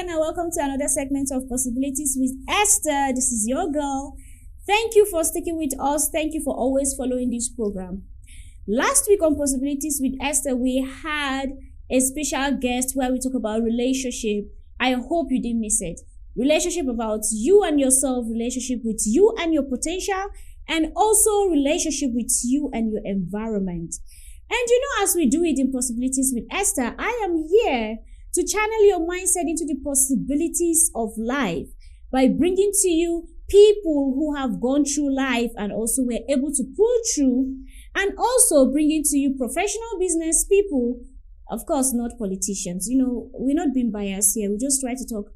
again and welcome to another segment of Possibilities with Esther. This is your girl. Thank you for sticking with us. Thank you for always following this program. Last week on Possibilities with Esther, we had a special guest where we talk about relationship. I hope you didn't miss it. Relationship about you and yourself, relationship with you and your potential, and also relationship with you and your environment. And as we do it in Possibilities with Esther, I am here to channel your mindset into the possibilities of life by bringing to you people who have gone through life and also were able to pull through, and also bringing to you professional business people, of course, not politicians. We're not being biased here. We just try to talk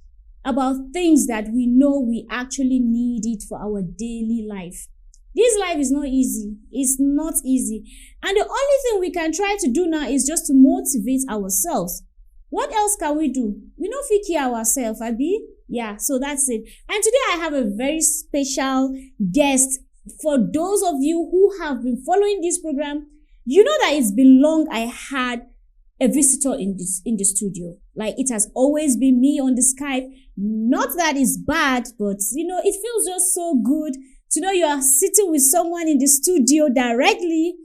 about things that we know we actually need it for our daily life. This life is not easy. It's not easy. And the only thing we can try to do now is just to motivate ourselves. What else can we do? We know if we care ourselves, Abi. Yeah, so that's it. And today I have a very special guest. For those of you who have been following this program, you know that it's been long I had a visitor in the studio. Like, it has always been me on the Skype. Not that it's bad, but it feels just so good to know you are sitting with someone in the studio directly.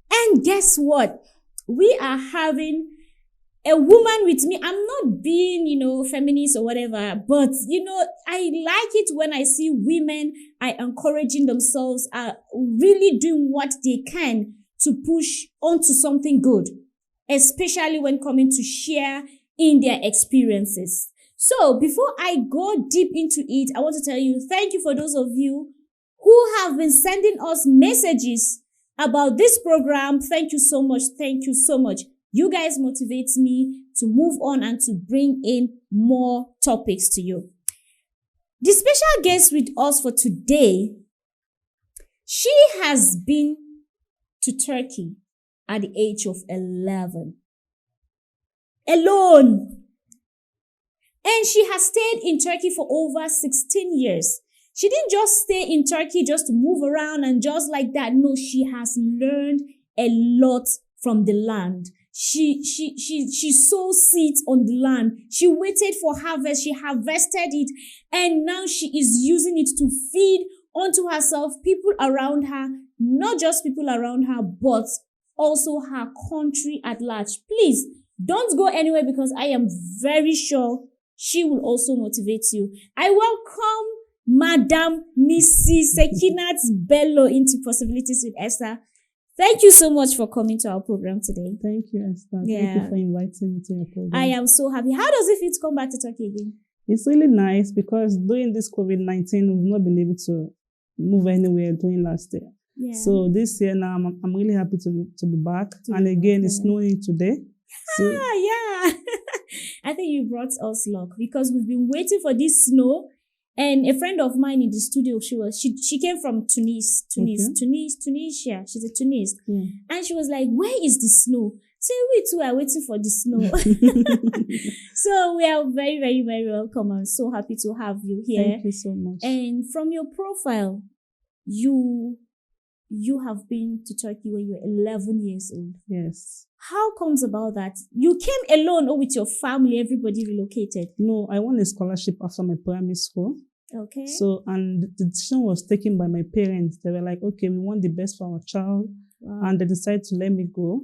And guess what? We are having a woman with me. I'm not being, feminist or whatever, but, I like it when I see women are encouraging themselves, are really doing what they can to push onto something good, especially when coming to share in their experiences. So before I go deep into it, I want to tell you, thank you for those of you who have been sending us messages about this program. Thank you so much. Thank you so much. You guys motivate me to move on and to bring in more topics to you. The special guest with us for today, she has been to Turkey at the age of 11. Alone. And she has stayed in Turkey for over 16 years. She didn't just stay in Turkey just to move around and just like that. No, she has learned a lot from the land. She sowed seeds on the land. She waited for harvest. She harvested it. And now she is using it to feed onto herself, people around her, not just people around her, but also her country at large. Please don't go anywhere because I am very sure she will also motivate you. I welcome Madam Mrs. Sekinat Bello into Possibilities with Esther. Thank you so much for coming to our program today. Thank you, Esther. Yeah. Thank you for inviting me to your program. I am so happy. How does it feel to come back to Turkey again? It's really nice because during this COVID-19, we've not been able to move anywhere during last year. Yeah. So this year now, I'm really happy to be back. And again, it's snowing today. Yeah. I think you brought us luck because we've been waiting for this snow. And a friend of mine in the studio, she came from Tunisia. She's a Tunisian. Yeah. And she was like, where is the snow? So we too are waiting for the snow. So we are very, very, very welcome. I'm so happy to have you here. Thank you so much. And from your profile, you have been to Turkey when you were 11 years old. Yes. How comes about that? You came alone or with your family, everybody relocated? No, I won a scholarship after my primary school. Okay. So, and the decision was taken by my parents. They were like, okay, we want the best for our child. Wow. And they decided to let me go.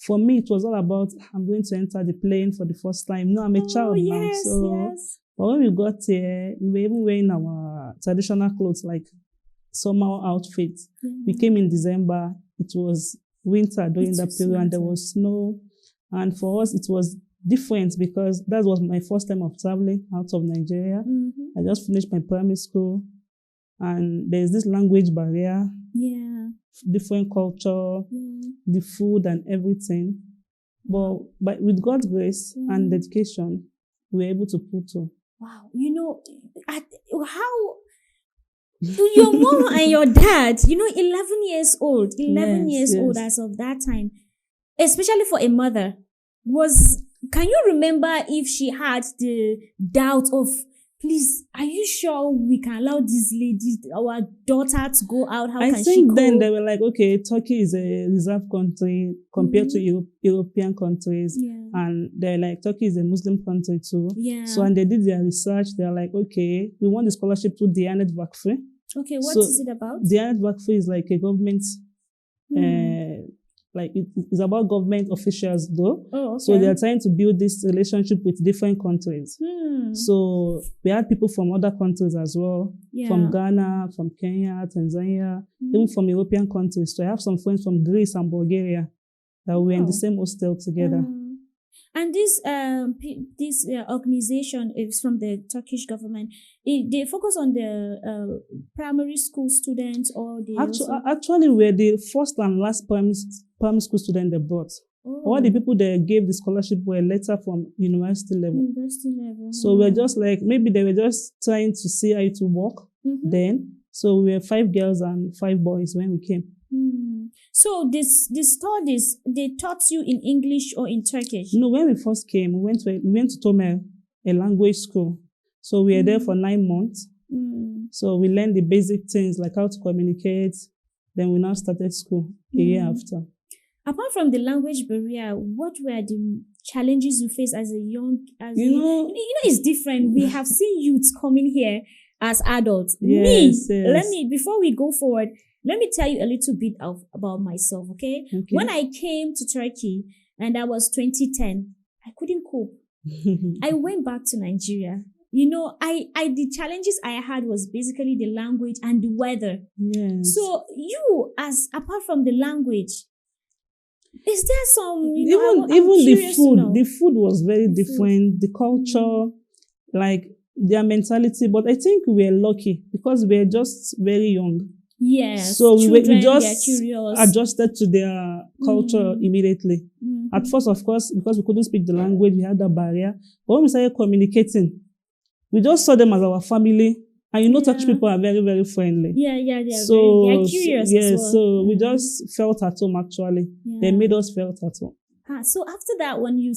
For me, it was all about, I'm going to enter the plane for the first time. No, I'm a child now. So, but when we got here, we were even wearing our traditional clothes, like summer outfits. Yeah. We came in December. It was winter during that period, and there was snow. And for us, it was different because that was my first time of traveling out of Nigeria. Mm-hmm. I just finished my primary school, and there's this language barrier. Yeah. Different culture, the food and everything. But with God's grace and dedication, we were able to pull through. Wow. How your mom and your dad, 11 years old, 11 years old as of that time, especially for a mother, can you remember if she had the doubt of please, are you sure we can allow this lady, our daughter, to go out? How I can she think go? then they were like, okay, Turkey is a reserve country compared to European countries. Yeah. And they're like, Turkey is a Muslim country too. Yeah. So, and they did their research. They're like, okay, we want the scholarship to Diyanet Vakfi. Okay, what is it about? Diyanet Vakfi is like a government, like it's about government officials though. Oh, okay. So they are trying to build this relationship with different countries. So we had people from other countries as well, from Ghana, from Kenya, Tanzania, even from European countries. So I have some friends from Greece and Bulgaria that were in the same hostel together. And this organization is from the Turkish government. They focus on the primary school students, or they actually we're the first and last primary school student they brought. All the people that gave the scholarship were later from university level. So we're just like, maybe they were just trying to see how it would work then. So we were 5 girls and 5 boys when we came. So the studies, they taught you in English or in Turkish? No, when we first came, we went to Tome, a language school. So we were there for 9 months. So we learned the basic things like how to communicate. Then we now started school a year after. Apart from the language barrier, what were the challenges you faced as a young, it's different. We have seen youths coming here as adults. Let me, before we go forward, let me tell you a little bit about myself, okay? When I came to Turkey, and that was 2010, I couldn't cope. I went back to Nigeria. The challenges I had was basically the language and the weather. Yes. So apart from the language, is there some, even the food? The food was very different. The culture, like their mentality. But I think we were lucky because we were just very young. Yes. So we just adjusted to their culture immediately. At first, of course, because we couldn't speak the language, we had that barrier. But when we started communicating, we just saw them as our family. And Turkish people are very, very friendly. They're curious as well. So we just felt at home actually. They made us felt at home. So after that, when you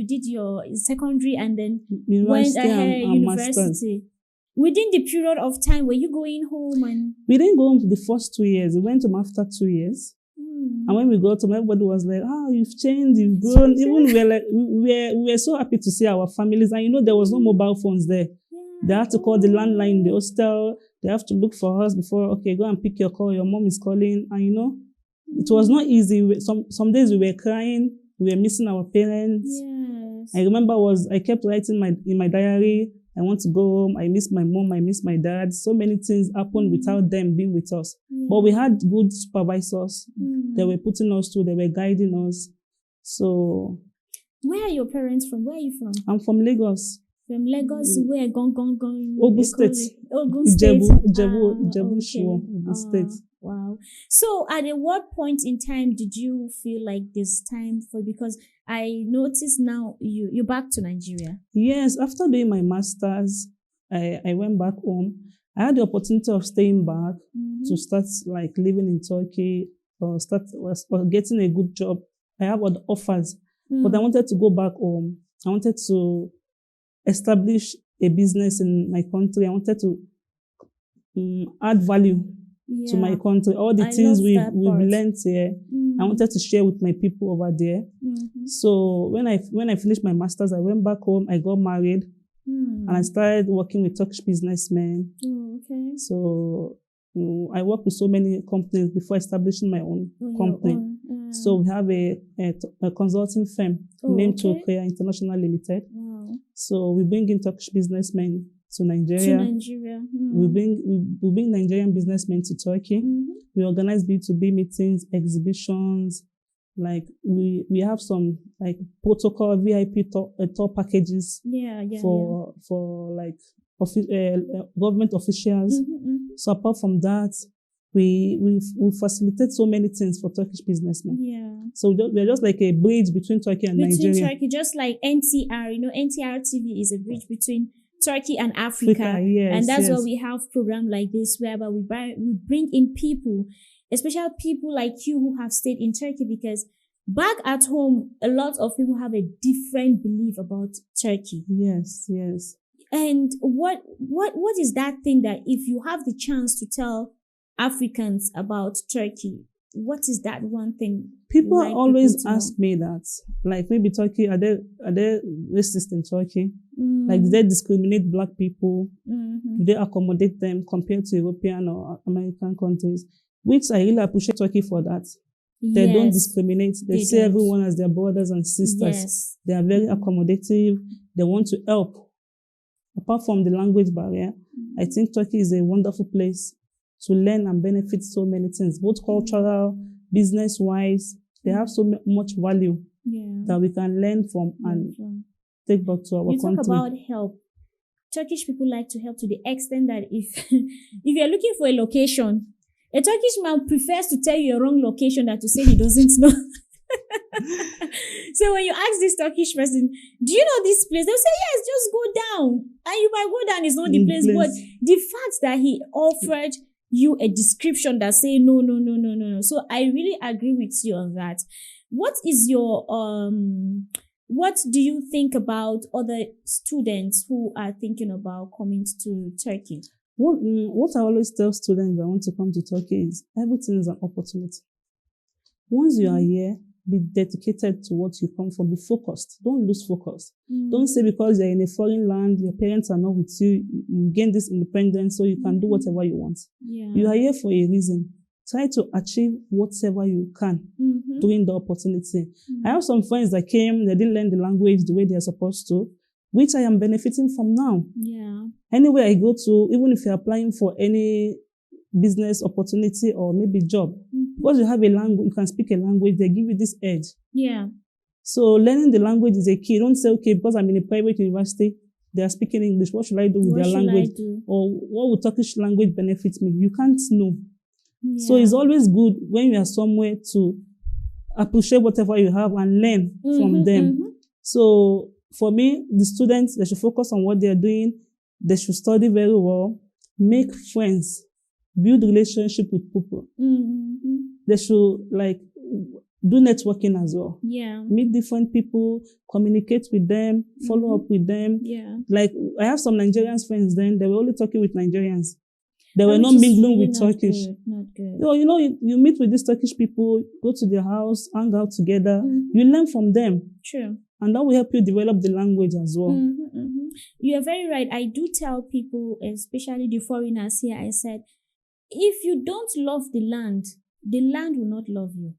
did your secondary and then university went ahead and university, within the period of time, were you going home? And we didn't go home for the first 2 years. We went home after 2 years. And when we got home, everybody was like, you've changed, you've grown. Even we were so happy to see our families. And there was no mobile phones there. They have to call the landline in the hostel. They have to look for us before, okay, go and pick your call. Your mom is calling. And it was not easy. Some days we were crying. We were missing our parents. Yes. I remember I kept writing in my diary, I want to go home. I miss my mom. I miss my dad. So many things happened without them being with us. But we had good supervisors. They were putting us through. They were guiding us. So. Where are your parents from? Where are you from? I'm from Lagos. From Lagos, where? Ogun State. Ogun State. Ijebu Ogun State. Wow. So at what point in time did you feel like this time because I noticed now you're back to Nigeria? Yes, after doing my master's, I went back home. I had the opportunity of staying back to start like living in Turkey or getting a good job. I have other offers, but I wanted to go back home. I wanted to establish a business in my country. I wanted to add value to my country. All the things we've learned here, I wanted to share with my people over there. So when I finished my master's, I went back home. I got married, and I started working with Turkish businessmen. So I worked with so many companies before establishing my own company. So we have a consulting firm named Ntr Tv International Limited. So we bring in Turkish businessmen to Nigeria. We bring Nigerian businessmen to Turkey. We organize B2B meetings, exhibitions. Like we have some like protocol VIP tour packages for like government officials. So apart from that, we facilitate so many things for Turkish businessmen. So we're just like a bridge between Turkey and Nigeria. Turkey, just like NTR, Ntr Tv is a bridge between Turkey and Africa. And that's why we have programs like this, whereby we bring in people, especially people like you who have stayed in Turkey, because back at home, a lot of people have a different belief about Turkey. Yes. And what is that thing that if you have the chance to tell Africans about Turkey, what is that one thing? People always ask me that, like maybe Turkey, are they racist in Turkey? Like, do they discriminate Black people? Do they accommodate them compared to European or American countries? Which I really appreciate Turkey for that. They don't discriminate. They see everyone as their brothers and sisters. Yes. They are very accommodative. They want to help. Apart from the language barrier, I think Turkey is a wonderful place to learn and benefit so many things, both cultural, business-wise. They have so much value that we can learn from and take back to our country. You talk about help. Turkish people like to help to the extent that if you're looking for a location, a Turkish man prefers to tell you a wrong location than to say he doesn't know. So when you ask this Turkish person, do you know this place? They'll say, yes, just go down. And you might go down, it's not the place. But the fact that he offered you a description that say, no. So I really agree with you on that. What is your, what do you think about other students who are thinking about coming to Turkey? What I always tell students that want to come to Turkey is everything is an opportunity. Once you are here, be dedicated to what you come for. Be focused. Don't lose focus. Don't say because you're in a foreign land, your parents are not with you, you gain this independence so you can do whatever you want. You are here for a reason. Try to achieve whatever you can during the opportunity. I have some friends that came, they didn't learn the language the way they are supposed to, which I am benefiting from now. Anywhere I go to, even if you're applying for any business opportunity or maybe job, because you have a language, you can speak a language, they give you this edge. So learning the language is a key. Don't say, okay, because I'm in a private university, they are speaking English, what should I do with their language? Or what would Turkish language benefit me? You can't know. So it's always good when you are somewhere to appreciate whatever you have and learn from them. So for me, the students, they should focus on what they are doing. They should study very well, make friends, build relationship with people. They should do networking as well. Meet different people, communicate with them, follow up with them. Like I have some Nigerian friends then, they were only talking with Nigerians. They were not mingling with Turkish. Not good. You meet with these Turkish people, go to their house, hang out together. You learn from them. True. And that will help you develop the language as well. You are very right. I do tell people, especially the foreigners here, I said, if you don't love the land will not love you.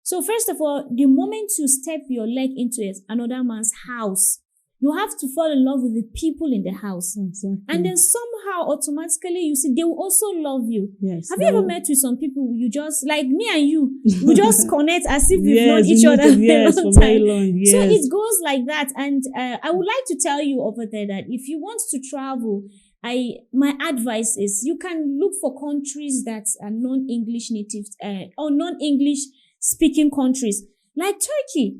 So first of all, the moment you step your leg into another man's house, you have to fall in love with the people in the house. And then somehow, automatically, you see, they will also love you. Have you ever met with some people, you just, like me and you, we just connect as if we've known each other for a long time. So it goes like that. And I would like to tell you over there that if you want to travel, my advice is you can look for countries that are non-English natives or non-English speaking countries like Turkey.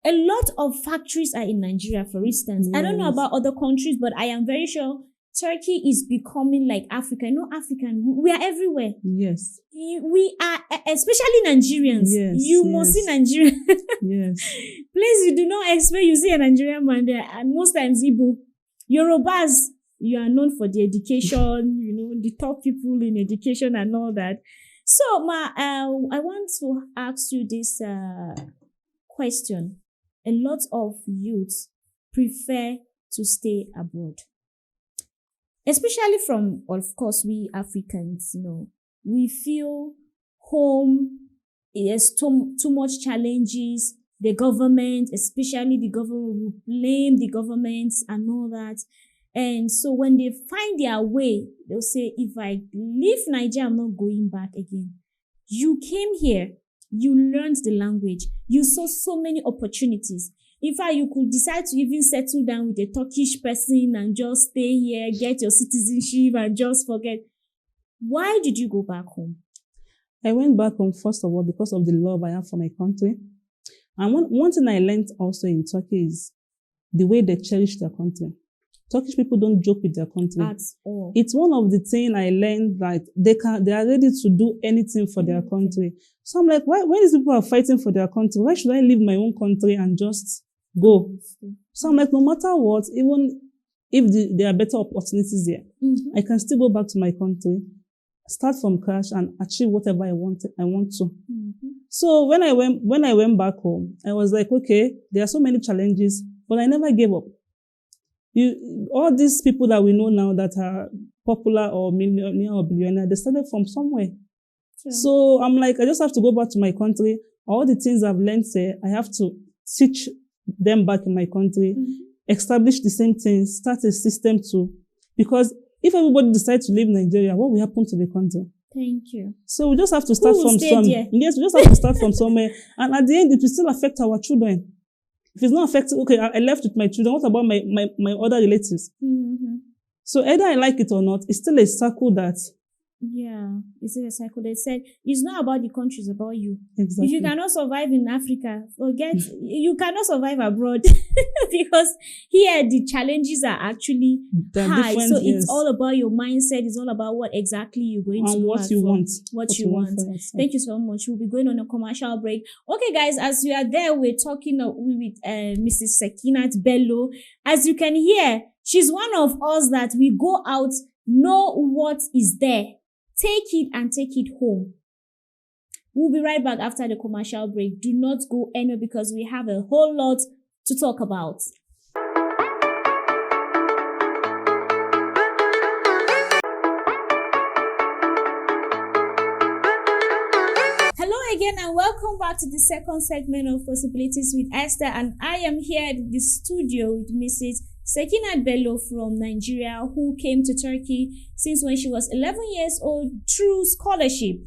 A lot of factories are in Nigeria, for instance. I don't know about other countries, but I am very sure Turkey is becoming like Africa. African. We are everywhere. We are, especially Nigerians. You must see Nigerian. Place you do not expect you see a Nigerian man there. And most times Igbo. Yorubas, you are known for the education, the top people in education and all that. So, I want to ask you this question. A lot of youths prefer to stay abroad. Especially from, of course, we Africans, we feel home, there's too much challenges. The government, especially the government, will blame the governments and all that. And so when they find their way, they'll say, if I leave Nigeria, I'm not going back again. You came here. You learned the language. You saw so many opportunities. In fact, you could decide to even settle down with a Turkish person and just stay here, get your citizenship and just forget. Why did you go back home? I went back home, first of all, because of the love I have for my country. And one thing I learned also in Turkey is the way they cherish their country. Turkish people don't joke with their country. At all. It's one of the things I learned that they are ready to do anything for their country. So I'm like, when these people are fighting for their country, why should I leave my own country and just go? So I'm like, no matter what, even if there are better opportunities there, I can still go back to my country, start from crash and achieve whatever I want to. So when I went back home, I was like, okay, there are so many challenges, but I never gave up. All these people that we know now that are popular or millionaire or billionaire, they started from somewhere. Yeah. So I'm like, I just have to go back to my country. All the things I've learned there, I have to teach them back in my country, establish the same things, start a system too. Because if everybody decides to leave Nigeria, what will happen to the country? Thank you. So we just have to start from somewhere. Yes, we just have to start from somewhere. And at the end, it will still affect our children. If it's not affected, okay, I left with my children. What about my other relatives? So either I like it or not, it's still a circle that. Yeah, it's a cycle. They said it's not about the country, it's about you. Exactly. If you cannot survive in Africa, you cannot survive abroad because here the challenges are actually high. So it's all about your mindset. It's all about what exactly you're going to do. What you want. What you want. Thank you so much. We'll be going on a commercial break. Okay, guys, as we are there, we're talking with Mrs. Sekinat Bello. As you can hear, she's one of us that we go out, know what is there. Take it and take it home. We'll be right back after the commercial break. Do not go anywhere because we have a whole lot to talk about. Hello again and welcome back to the second segment of Possibilities with Esther, and I am here in the studio with Mrs. Sekinat Bello from Nigeria, who came to Turkey since when she was 11 years old through scholarship.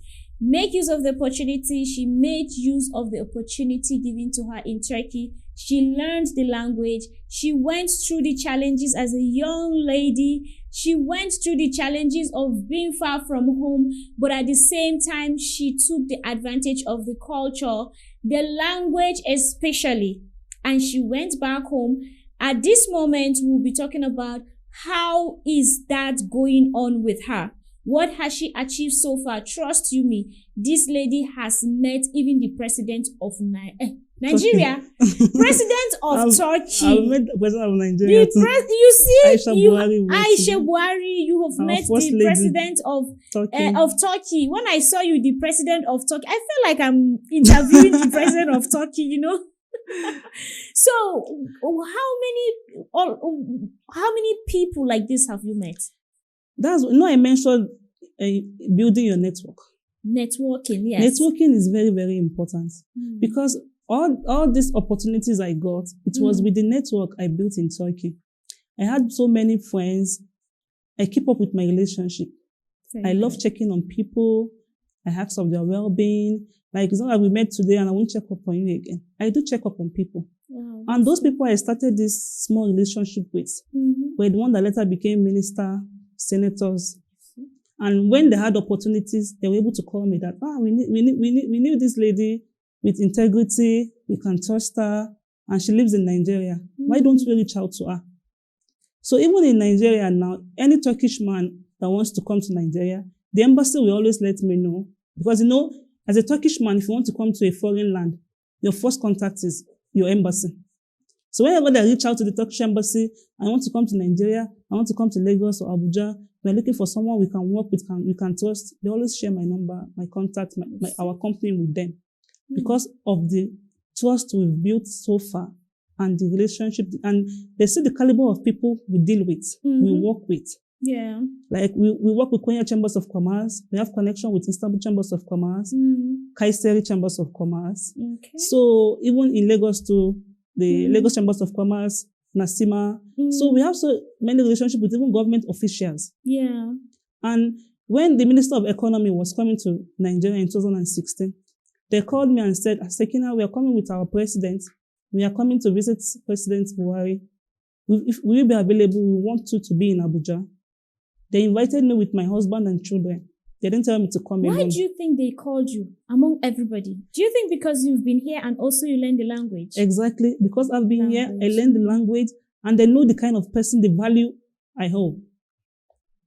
Make use of the opportunity. She made use of the opportunity given to her in Turkey. She learned the language. She went through the challenges as a young lady. She went through the challenges of being far from home, but at the same time, she took the advantage of the culture, the language especially, and she went back home. At this moment, we'll be talking about how is that going on with her. What has she achieved so far? Trust you me, this lady has met even the president of Nigeria, president of Turkey. I've met the president of Nigeria too. You see, Aisha Buhari, you have met the president of Turkey. When I saw you, the president of Turkey, I felt like I'm interviewing the president of Turkey, you know. So how many people like this have you met? I mentioned building your network. Networking, yes. Networking is very, very important because all these opportunities I got, it was with the network I built in Turkey. I had so many friends. I keep up with my relationship. I love checking on people. I ask of their well-being. Like, it's not like we met today and I won't check up on you again. I do check up on people. Wow, and those people I started this small relationship with were the one that later became minister, senators. And when they had opportunities, they were able to call me that, we need this lady with integrity, we can trust her, and she lives in Nigeria. Why don't we reach out to her? So even in Nigeria now, any Turkish man that wants to come to Nigeria, the embassy will always let me know. Because, you know, as a Turkish man, if you want to come to a foreign land, your first contact is your embassy. So whenever they reach out to the Turkish embassy, I want to come to Nigeria, I want to come to Lagos or Abuja, we're looking for someone we can work with, we can trust, they always share my number, my contact, our company with them. Because of the trust we've built so far and the relationship, and they see the caliber of people we deal with, we work with. Yeah. Like we work with Konya Chambers of Commerce. We have connection with Istanbul Chambers of Commerce, Kayseri Chambers of Commerce. Okay. So even in Lagos too, the Lagos Chambers of Commerce, Nasima. So we have so many relationships with even government officials. Yeah. And when the Minister of Economy was coming to Nigeria in 2016, they called me and said, Sekina, we are coming with our president. We are coming to visit President Buhari. If we will be available, we want you to be in Abuja. They invited me with my husband and children. They didn't tell me to come alone. Why do you think they called you among everybody? Do you think because you've been here and also you learned the language? Exactly. Because I've been here, I learned the language, and they know the kind of person, the value I hold.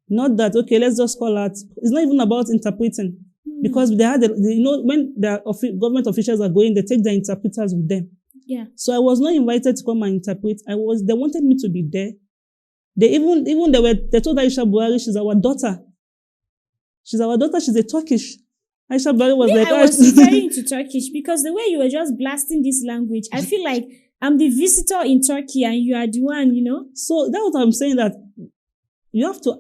Not that, okay, let's just call out. It's not even about interpreting. Because they had, when the government officials are going, they take their interpreters with them. Yeah. So I was not invited to come and interpret. They wanted me to be there They told Aisha Buhari, she's our daughter. She's a Turkish. Aisha Buhari was I was very into Turkish because the way you were just blasting this language, I feel like I'm the visitor in Turkey and you are the one, So that's what I'm saying, that you have to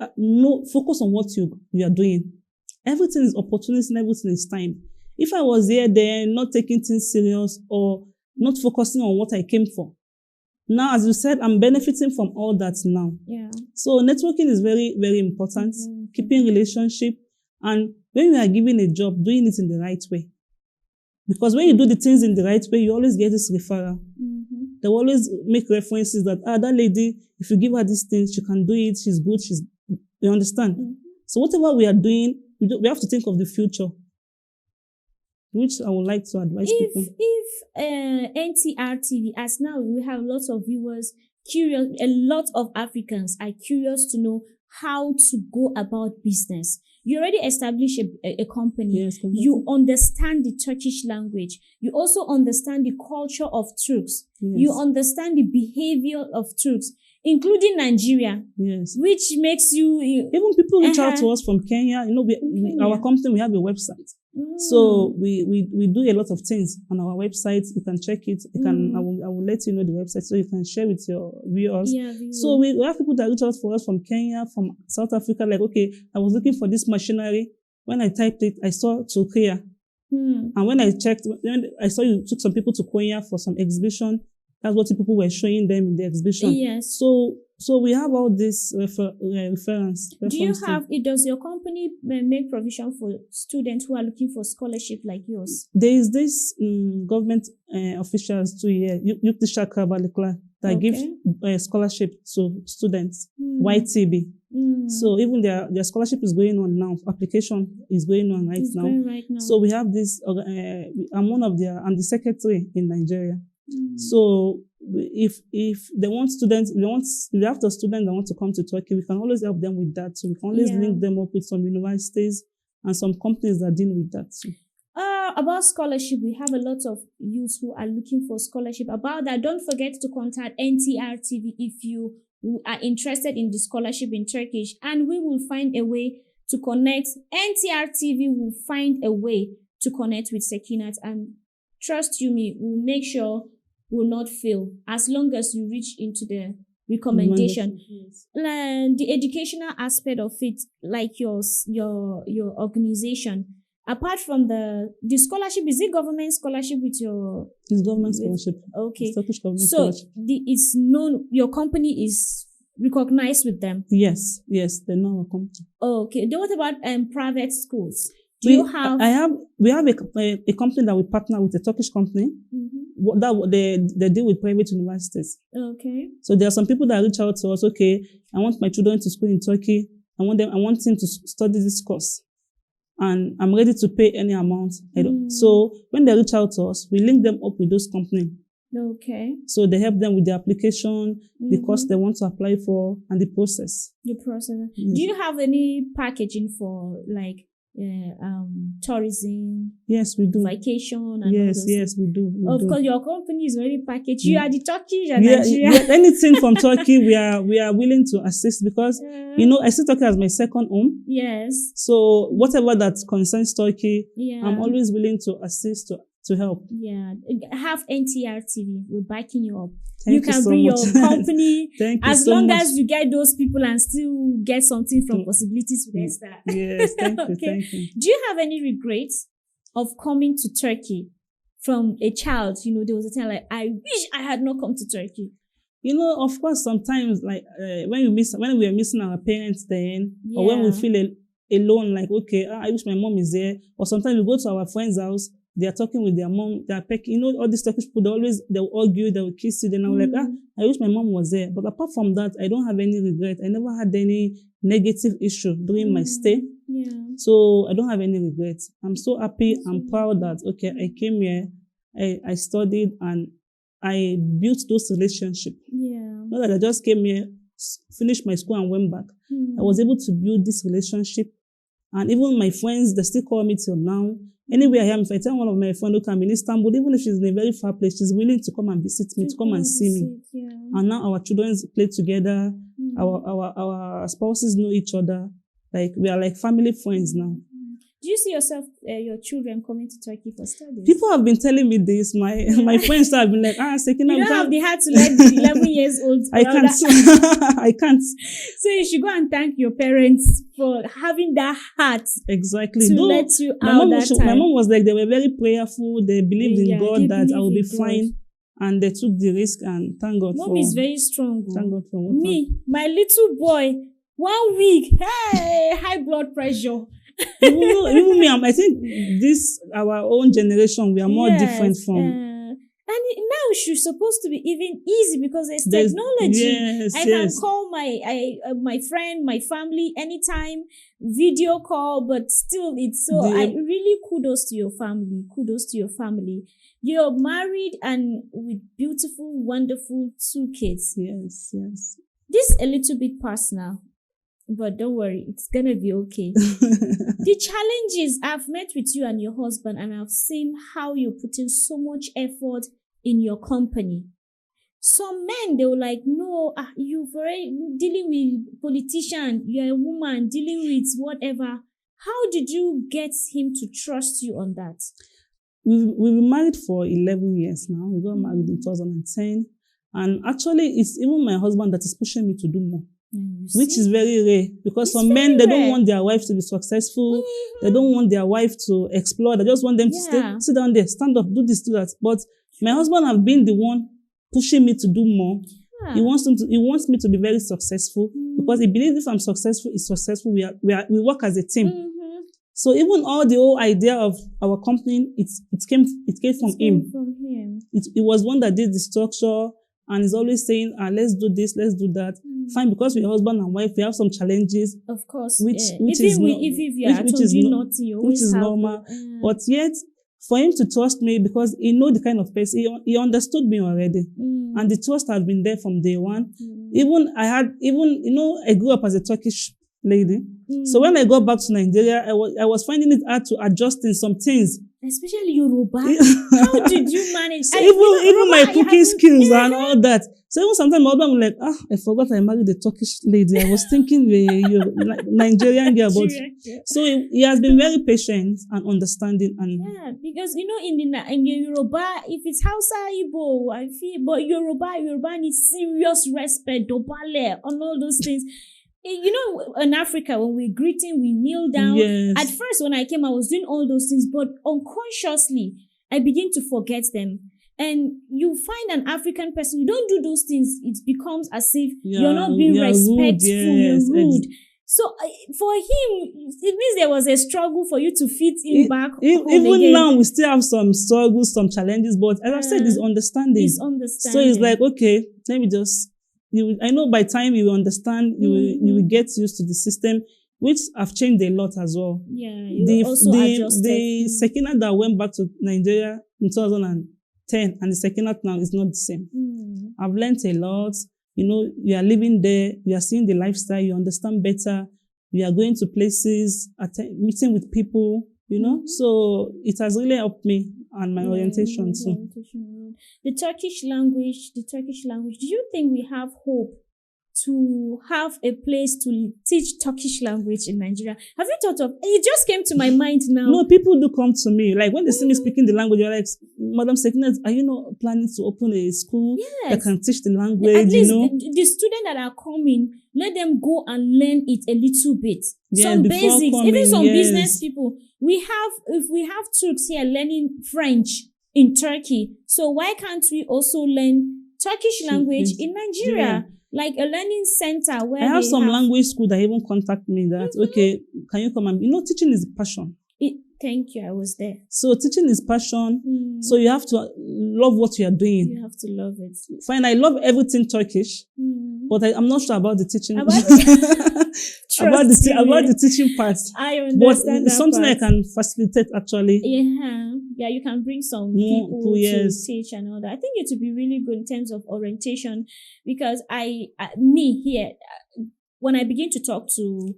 focus on what you are doing. Everything is opportunity and everything is time. If I was here then not taking things serious or not focusing on what I came for, now, as you said, I'm benefiting from all that now. Yeah. So networking is very, very important. Mm-hmm. Keeping relationship, and when you are given a job, doing it in the right way. Because when you do the things in the right way, you always get this referral. Mm-hmm. They always make references that, that lady, if you give her these things, she can do it, she's good, you understand? Mm-hmm. So whatever we are doing, we have to think of the future, which I would like to advise people. If Ntr TV, as now we have lots of viewers curious, a lot of Africans are curious to know how to go about business. You already established a company. Yes, you understand the Turkish language. You also understand the culture of Turks. Yes. You understand the behavior of Turks, including Nigeria. Yes. Which makes you... Even people reach out to us from Kenya. Our company, we have a website. So we do a lot of things on our website. You can check it. I will let you know the website so you can share with your viewers. Yeah, so we have people that reach out for us from Kenya, from South Africa. Like, okay, I was looking for this machinery. When I typed it, I saw Turkey. And when I checked, I saw you took some people to Kenya for some exhibition. That's what the people were showing them in the exhibition. Yes. So we have all this reference. Does your company make provision for students who are looking for scholarship like yours? There is this government officials too here, Ntr Tv, that give scholarship to students, YTB. So even their scholarship is going on now. Application is going on right now. So we have this. I'm the secretary in Nigeria. So if they want students, if they have the students that want to come to Turkey, we can always help them with that. So we can always link them up with some universities and some companies that deal with that too. About scholarship, we have a lot of youths who are looking for scholarship. About that, don't forget to contact Ntr TV if you are interested in the scholarship in Turkish, and we will find a way to connect. Ntr TV will find a way to connect with Sekinat, and trust you me, we'll make sure will not fail as long as you reach into the recommendation. The educational aspect of it, like your organization, apart from the scholarship, is it government scholarship with your? It's government scholarship. Okay. It's Turkish government so scholarship. It's known. Your company is recognized with them. Yes, they know our company. Okay. Then what about private schools? We have a company that we partner with, a Turkish company. They deal with private universities. Okay. So there are some people that reach out to us. Okay, I want my children to school in Turkey. I want them to study this course, and I'm ready to pay any amount. So when they reach out to us, we link them up with those companies. Okay. So they help them with the application, the course they want to apply for, and the process. Yes. Do you have any packaging for tourism? Yes, we do. Vacation and yes, we do. Of course, your company is very packaged. You are the Turkish and Nigeria. Anything from Turkey, we are willing to assist because I see Turkey as my second home. Yes. So whatever that concerns Turkey, I'm always willing to assist to help. Yeah, have Ntr TV. We're backing you up. You can so bring much. your company as so long much. as you get those people and still get something from possibilities with Esther. Yes, thank you. Thank you. Do you have any regrets of coming to Turkey from a child? There was a time like, I wish I had not come to Turkey. Of course, sometimes when we are missing our parents then, or when we feel alone, like, okay, I wish my mom is there. Or sometimes we go to our friend's house, they are talking with their mom, they are pecking. All these Turkish people, they'll argue, they'll kiss you. Then I'm like, I wish my mom was there. But apart from that, I don't have any regret. I never had any negative issue during my stay. Yeah. So I don't have any regrets. I'm so happy. I'm proud that, okay, I came here, I studied, and I built those relationships. Yeah. Not that I just came here, finished my school and went back. I was able to build this relationship. And even my friends, they still call me till now. Anywhere I am, if I tell one of my friends, look, I'm in Istanbul, even if she's in a very far place, she's willing to come and visit me, to come and see me. Yeah. And now our children play together. Our spouses know each other. Like, we are like family friends now. Do you see yourself, your children coming to Turkey for studies? People have been telling me this. My friends have been like, Sekina, you don't have the heart to let the 11 years old. I can't. I can't. So you should go and thank your parents for having that heart. Exactly. To let you out that time. My mom was like, they were very prayerful. They believed in God that I will be fine. And they took the risk, and thank God Mom is very strong. Thank God for me, my little boy, 1 week, hey, high blood pressure. even me, I think our own generation, we are more different from. And now she's supposed to be even easy because there's technology. Yes, I can call my friend, my family anytime, video call, but still it's so. I really kudos to your family. Kudos to your family. You're married and with beautiful, wonderful 2 kids. Yes. This is a little bit personal. But don't worry, it's gonna be okay. The challenges, I've met with you and your husband, and I've seen how you're putting so much effort in your company. Some men, they were like, no, you've already dealing with politician, you're a woman, dealing with whatever. How did you get him to trust you on that? We've been married for 11 years now. We got married in 2010. And actually, it's even my husband that is pushing me to do more. Which is very rare, because some men, they don't want their wife to be successful. They don't want their wife to explore. They just want them to sit down there, stand up, do this, do that. But my husband have been the one pushing me to do more. He wants me to be very successful, because he believes if I'm successful, he's successful. We work as a team. So even all the whole idea of our company, it came from him. It was one that did the structure. And he's always saying, let's do this, let's do that. Fine, because we're husband and wife, we have some challenges. Of course. Which is normal. But yet, for him to trust me, because he know the kind of person, he understood me already. And the trust has been there from day one. I grew up as a Turkish lady. So when I got back to Nigeria, I was finding it hard to adjust in some things. Especially Yoruba. How did you manage? So even my cooking skills and all that. So even sometimes my husband will like, I forgot I married a Turkish lady. I was thinking you're Nigerian girl. But so he has been very patient and understanding. And because in the Yoruba, if it's Hausa, Igbo, I feel, but Yoruba needs serious respect, dobale, on all those things. In Africa, when we're greeting, we kneel down. Yes. At first, when I came, I was doing all those things, but unconsciously, I begin to forget them. And you find an African person, you don't do those things, it becomes as if you're not being respectful, you're rude. So for him, it means there was a struggle for you to fit in back home even again. Now, we still have some struggles, some challenges, but as I've said, it's understanding. So it's like, okay, let me just... I know by time you understand, you will get used to the system, which have changed a lot as well. You also adjusted. The Sekina that went back to Nigeria in 2010 and the Sekina now is not the same. I've learned a lot. You are living there, you are seeing the lifestyle, you understand better, you are going to places, meeting with people, So it has really helped me and my orientation too. The Turkish language, do you think we have hope to have a place to teach Turkish language in Nigeria? Have you thought of it? Just came to my mind now. No, people do come to me. Like when they see me speaking the language, they're like, Madam Sekina, are you not planning to open a school that can teach the language? At least the students that are coming, let them go and learn it a little bit. Some basics, even some business people. If we have Turks here learning French in Turkey, so why can't we also learn Turkish language in Nigeria? Like a learning center where I have some language school that even contact me that, okay, can you come and, teaching is passion. Thank you, I was there. So teaching is passion. So you have to love what you are doing. You have to love it. Fine, I love everything Turkish, but I'm not sure about the teaching. About the teaching part. I understand. But it's something I can facilitate actually. Yeah, you can bring some people to teach and all that. I think it would be really good in terms of orientation, because when I begin to talk to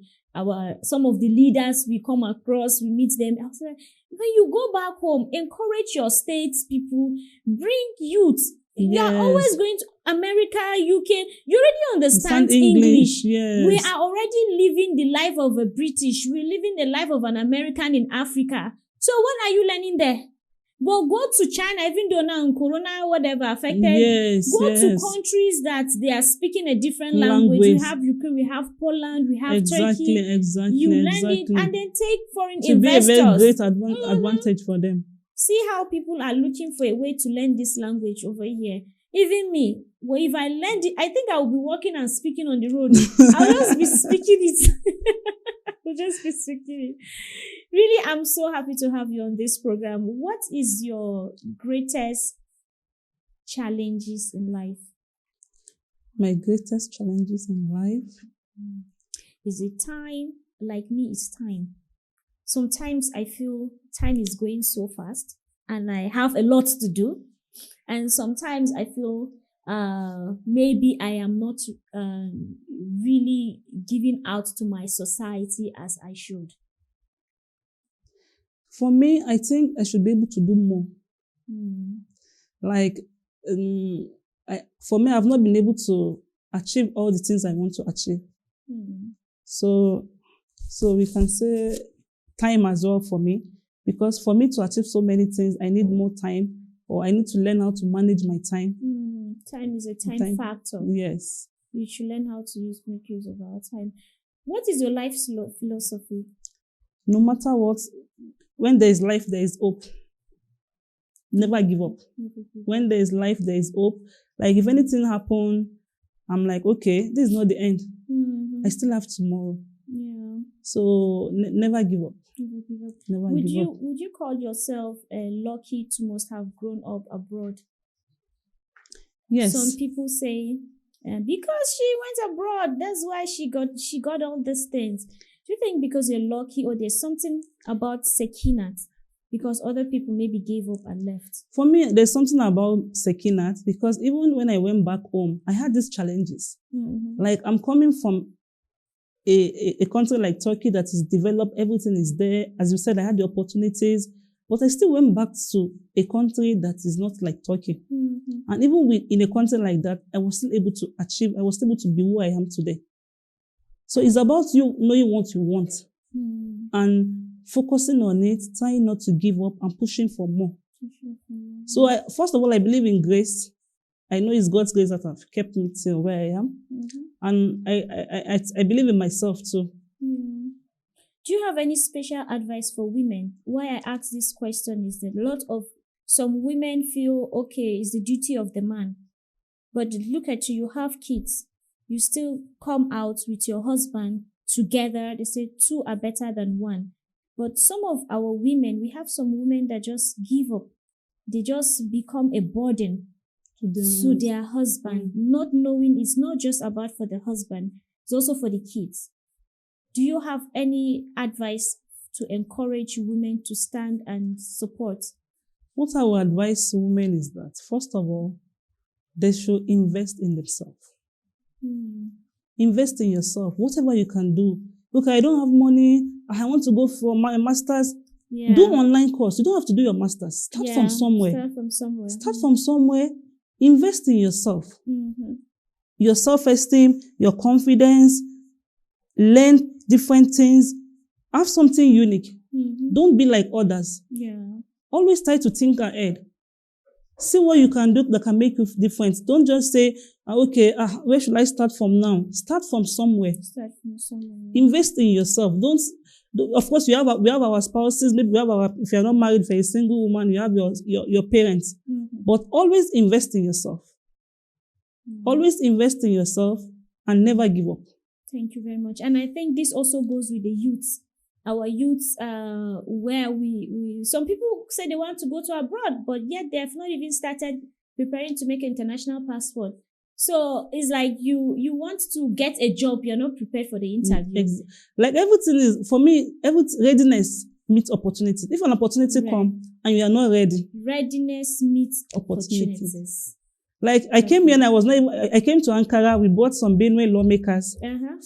some of the leaders we come across, we meet them. I was like, when you go back home, encourage your states people, bring youth You are always going to America, UK. You already understand English. Yes. We are already living the life of a British. We're living the life of an American in Africa. So what are you learning there? But go to China, even though now Corona, whatever, affected. Go to countries that they are speaking a different language. We have Ukraine, we have Poland, we have Turkey. You learn it and then take foreign investors. To be a very great advantage for them. See how people are looking for a way to learn this language over here. Even me, well, if I learned it, I think I will be walking and speaking on the road. I'll just be speaking it. I'll just be speaking it. Really, I'm so happy to have you on this program. What is your greatest challenges in life? My greatest challenges in life? Is it time? Like me, it's time. Sometimes I feel time is going so fast and I have a lot to do. And sometimes I feel maybe I am not really giving out to my society as I should. For me, I think I should be able to do more. Like, for me, I've not been able to achieve all the things I want to achieve. So we can say time as well for me, because for me to achieve so many things, I need more time, or I need to learn how to manage my time. Time is a time factor. Yes. We should learn how to make use of our time. What is your life philosophy? No matter what, when there is life, there is hope. Never give up. When there is life, there is hope. Like if anything happens, I'm like, okay, this is not the end. I still have tomorrow. Yeah. So never give up. Never give up. Would you call yourself lucky to must have grown up abroad? Yes. Some people say, because she went abroad, that's why she got all these things. Do you think because you're lucky, or there's something about Sekinat, because other people maybe gave up and left? For me, there's something about Sekinat, because even when I went back home, I had these challenges. Like I'm coming from a country like Turkey that is developed, everything is there. As you said, I had the opportunities, but I still went back to a country that is not like Turkey. And even in a country like that, I was still able to achieve, I was still able to be who I am today. So it's about you knowing what you want and focusing on it, trying not to give up and pushing for more. So first of all, I believe in grace. I know it's God's grace that have kept me till where I am. And I believe in myself too. Do you have any special advice for women? Why I ask this question is that some women feel, okay, it's the duty of the man. But look at you have kids. You still come out with your husband together. They say two are better than one. But some of our women, we have some women that just give up. They just become a burden to their husband, not knowing it's not just about for the husband, it's also for the kids. Do you have any advice to encourage women to stand and support? What I would advise women is that, first of all, they should invest in themselves. Invest in yourself, whatever you can do. Okay, I don't have money, I want to go for my master's. Do online course. You don't have to do your master's. Start from somewhere. Start from somewhere. Invest in yourself. Your self-esteem, your confidence. Learn different things. Have something unique. Don't be like others. Always try to think ahead. See what you can do that can make you different. Don't just say, okay, where should I start from now? Start from somewhere. Invest in yourself. Of course, we have our spouses. Maybe if you're not married, for a single woman, you have your parents. But always invest in yourself. Always invest in yourself and never give up. Thank you very much. And I think this also goes with the youths. Our youths, where some people say they want to go to abroad, but yet they have not even started preparing to make an international passport. So it's like you want to get a job, you're not prepared for the interview. Like everything is, for me, readiness meets opportunity. If an opportunity comes and you are not ready. Readiness meets opportunities. Like I came here and I came to Ankara. We brought some Benue lawmakers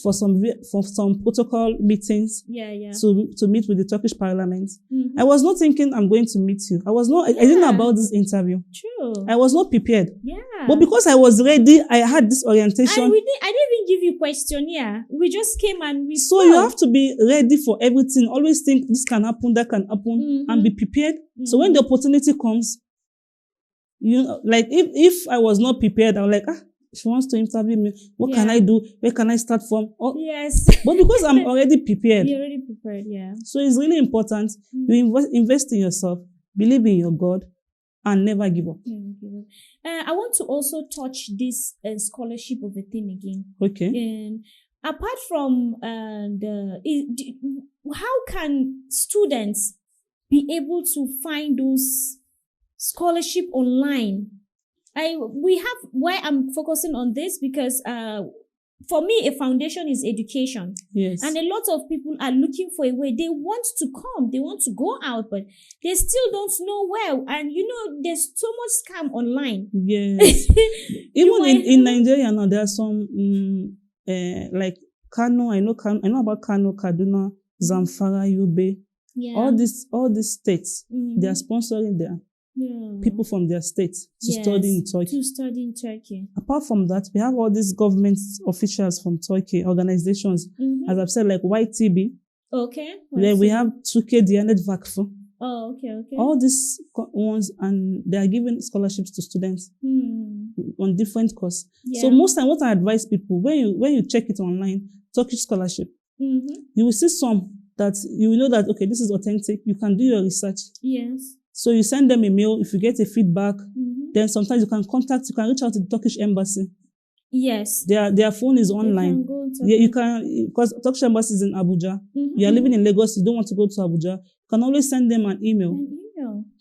for some protocol meetings. To meet with the Turkish parliament. I was not thinking I'm going to meet you. I didn't know about this interview. True. I was not prepared. But because I was ready, I had this orientation. And I didn't even give you questionnaire. We just came and we So you have to be ready for everything. Always think this can happen, that can happen, and be prepared. So when the opportunity comes, like if I was not prepared, I was like, she wants to interview me. What can I do? Where can I start from? Yes. But because I'm already prepared. You're already prepared, yeah. So it's really important. You invest in yourself, believe in your God, and never give up. I want to also touch this scholarship of a thing again. Okay. And apart from how can students be able to find those scholarship online? Why I'm focusing on this because for me, a foundation is education. Yes. And a lot of people are looking for a way. They want to come, they want to go out, but they still don't know where. And there's so much scam online. Yes. Even in Nigeria now, there are some like Kano. I know about Kano, Kaduna, Zamfara, Yobe. Yeah. All these states, they are sponsoring people from their states to study in Turkey. Apart from that, we have all these government officials from Turkey, organizations, as I've said, like YTB. Okay. Then we have Türkiye Diyanet Vakfı. Oh, okay. All these ones, and they are giving scholarships to students on different courses. Yeah. So most time, what I advise people, when you check it online, Turkish scholarship, you will see some that you will know that, okay, this is authentic. You can do your research. Yes. So you send them a mail. If you get a feedback, then sometimes you can reach out to the Turkish embassy. Yes. Their phone is online. You can, because Turkish embassy is in Abuja. You are living in Lagos, you don't want to go to Abuja. You can always send them an email.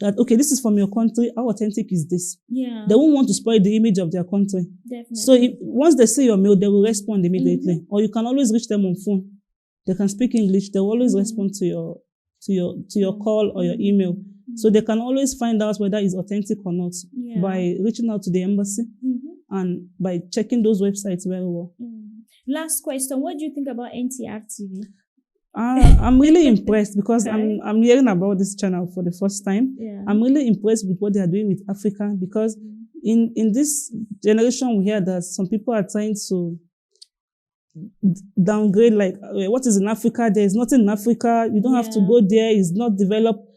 That, okay, this is from your country. How authentic is this? Yeah. They won't want to spoil the image of their country. Definitely. So once they see your mail, they will respond immediately. Or you can always reach them on phone. They can speak English. They will always respond to your call or your email. So they can always find out whether it's authentic or not by reaching out to the embassy and by checking those websites very well. Last question. What do you think about Ntr Tv? I'm really impressed because I'm hearing about this channel for the first time. Yeah. I'm really impressed with what they are doing with Africa because in this generation we hear that some people are trying to downgrade, like what is in Africa? There is nothing in Africa. You don't have to go there. It's not developed.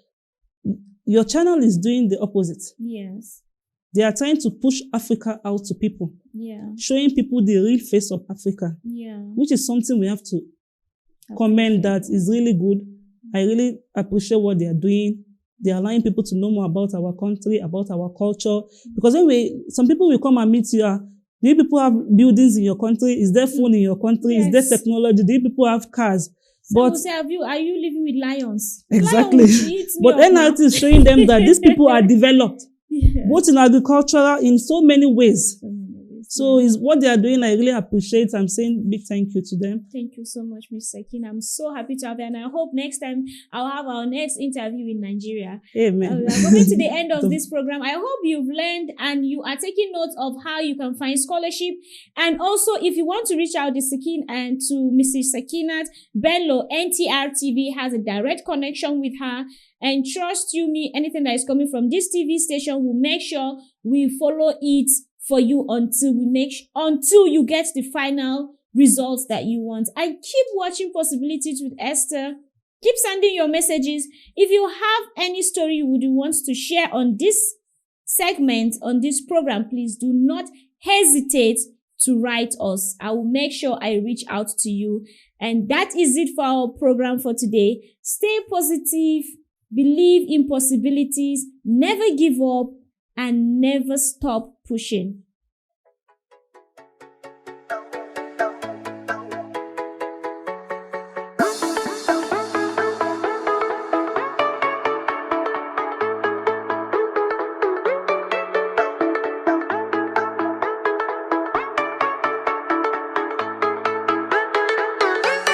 Your channel is doing the opposite. Yes. They are trying to push Africa out to people. Yeah. Showing people the real face of Africa. Yeah. Which is something we have to commend that is really good. I really appreciate what they are doing. They are allowing people to know more about our country, about our culture. Because some people will come and meet you. Do you people have buildings in your country? Is there phone in your country? Yes. Is there technology? Do you people have cars? Some will say, are you living with lions? Exactly. But NRT is showing them that these people are developed, both in agriculture, in so many ways. So is what they are doing, I really appreciate. I'm saying big thank you to them. Thank you so much, Ms. Sekin. I'm so happy to have you. And I hope next time I'll have our next interview in Nigeria. Amen. We're coming to the end of this program. I hope you've learned and you are taking notes of how you can find scholarship. And also, if you want to reach out to Sekin and to Mrs. Sekinat Bello, Ntr Tv has a direct connection with her. And trust you me, anything that is coming from this TV station, we'll make sure we follow it for you until you get the final results that you want. And keep watching Possibilities with Esther. Keep sending your messages. If you have any story you would want to share on this segment, on this program, please do not hesitate to write us. I will make sure I reach out to you. And that is it for our program for today. Stay positive, believe in possibilities, never give up, and never stop pushing.